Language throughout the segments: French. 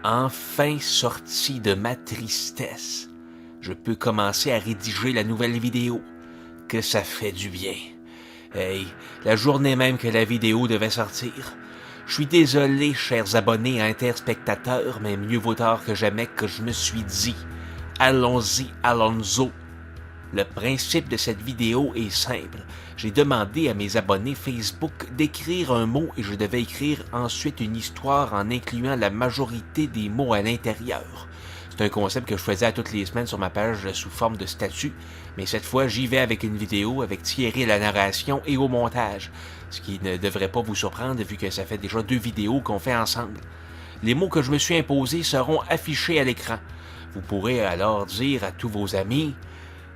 Enfin sorti de ma tristesse, je peux commencer à rédiger la nouvelle vidéo. Que ça fait du bien. Hey, la journée même que la vidéo devait sortir. Je suis désolé, chers abonnés et interspectateurs, mais mieux vaut tard que jamais que je me suis dit « Allons-y, Alonso ». Le principe de cette vidéo est simple. J'ai demandé à mes abonnés Facebook d'écrire un mot et je devais écrire ensuite une histoire en incluant la majorité des mots à l'intérieur. C'est un concept que je faisais à toutes les semaines sur ma page sous forme de statut, mais cette fois j'y vais avec une vidéo avec Thierry à la narration et au montage, ce qui ne devrait pas vous surprendre vu que ça fait déjà 2 vidéos qu'on fait ensemble. Les mots que je me suis imposés seront affichés à l'écran. Vous pourrez alors dire à tous vos amis «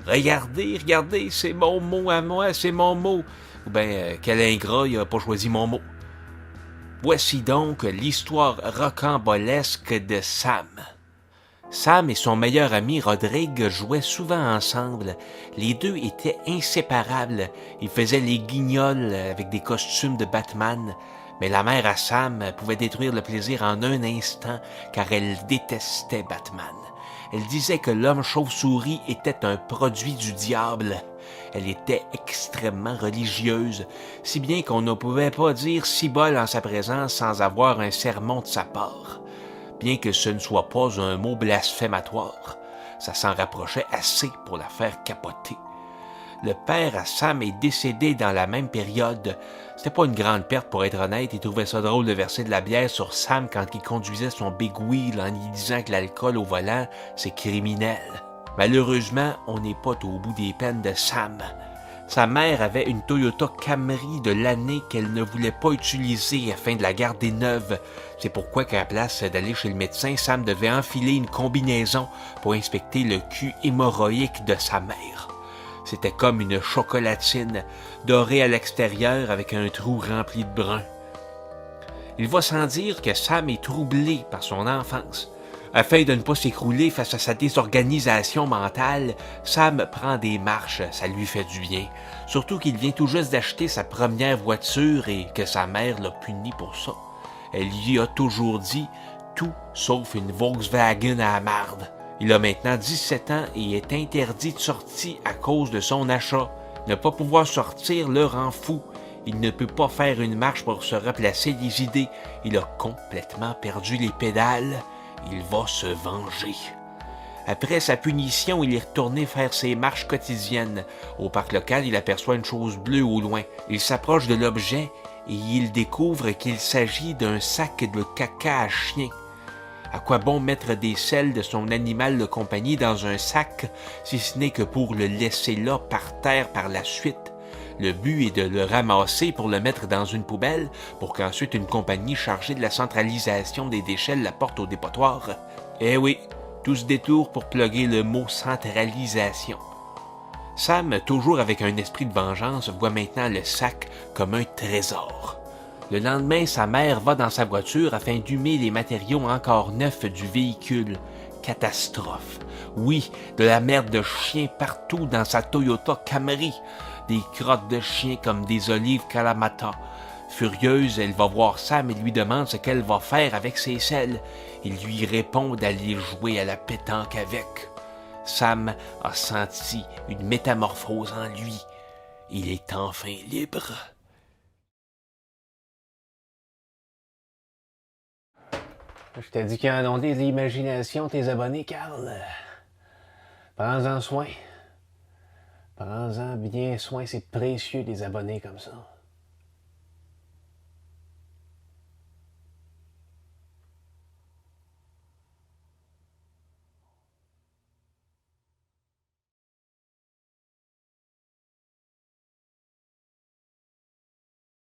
Regardez, regardez, c'est mon mot à moi, c'est mon mot » ou bien « Quel ingrat, il a pas choisi mon mot ». Voici donc l'histoire rocambolesque de Sam. Sam et son meilleur ami Rodrigue jouaient souvent ensemble. Les deux étaient inséparables. Ils faisaient les guignols avec des costumes de Batman. Mais la mère à Sam pouvait détruire le plaisir en un instant car elle détestait Batman. Elle disait que l'homme chauve-souris était un produit du diable. Elle était extrêmement religieuse, si bien qu'on ne pouvait pas dire cibole en sa présence sans avoir un sermon de sa part. Bien que ce ne soit pas un mot blasphématoire, ça s'en rapprochait assez pour la faire capoter. Le père à Sam est décédé dans la même période. C'était pas une grande perte pour être honnête, il trouvait ça drôle de verser de la bière sur Sam quand il conduisait son big wheel en y disant que l'alcool au volant, c'est criminel. Malheureusement, on n'est pas au bout des peines de Sam. Sa mère avait une Toyota Camry de l'année qu'elle ne voulait pas utiliser afin de la garder neuve. C'est pourquoi qu'à la place d'aller chez le médecin, Sam devait enfiler une combinaison pour inspecter le cul hémorroïque de sa mère. C'était comme une chocolatine, dorée à l'extérieur avec un trou rempli de brun. Il va sans dire que Sam est troublé par son enfance. Afin de ne pas s'écrouler face à sa désorganisation mentale, Sam prend des marches, ça lui fait du bien. Surtout qu'il vient tout juste d'acheter sa première voiture et que sa mère l'a puni pour ça. Elle lui a toujours dit tout sauf une Volkswagen à la marde. Il a maintenant 17 ans et est interdit de sortie à cause de son achat. Ne pas pouvoir sortir le rend fou. Il ne peut pas faire une marche pour se replacer les idées. Il a complètement perdu les pédales. Il va se venger. Après sa punition, il est retourné faire ses marches quotidiennes. Au parc local, il aperçoit une chose bleue au loin. Il s'approche de l'objet et il découvre qu'il s'agit d'un sac de caca à chien. À quoi bon mettre des selles de son animal de compagnie dans un sac, si ce n'est que pour le laisser là par terre par la suite? Le but est de le ramasser pour le mettre dans une poubelle, pour qu'ensuite une compagnie chargée de la centralisation des déchets la porte au dépotoir. Eh oui, tout ce détour pour plugger le mot centralisation. Sam, toujours avec un esprit de vengeance, voit maintenant le sac comme un trésor. Le lendemain, sa mère va dans sa voiture afin d'humer les matériaux encore neufs du véhicule. Catastrophe. Oui, de la merde de chien partout dans sa Toyota Camry. Des crottes de chien comme des olives Kalamata. Furieuse, elle va voir Sam et lui demande ce qu'elle va faire avec ses selles. Il lui répond d'aller jouer à la pétanque avec. Sam a senti une métamorphose en lui. Il est enfin libre. Je t'ai dit qu'ils en ont des imaginations, tes abonnés, Carl. Prends-en soin. Prends-en bien soin, c'est précieux des abonnés comme ça.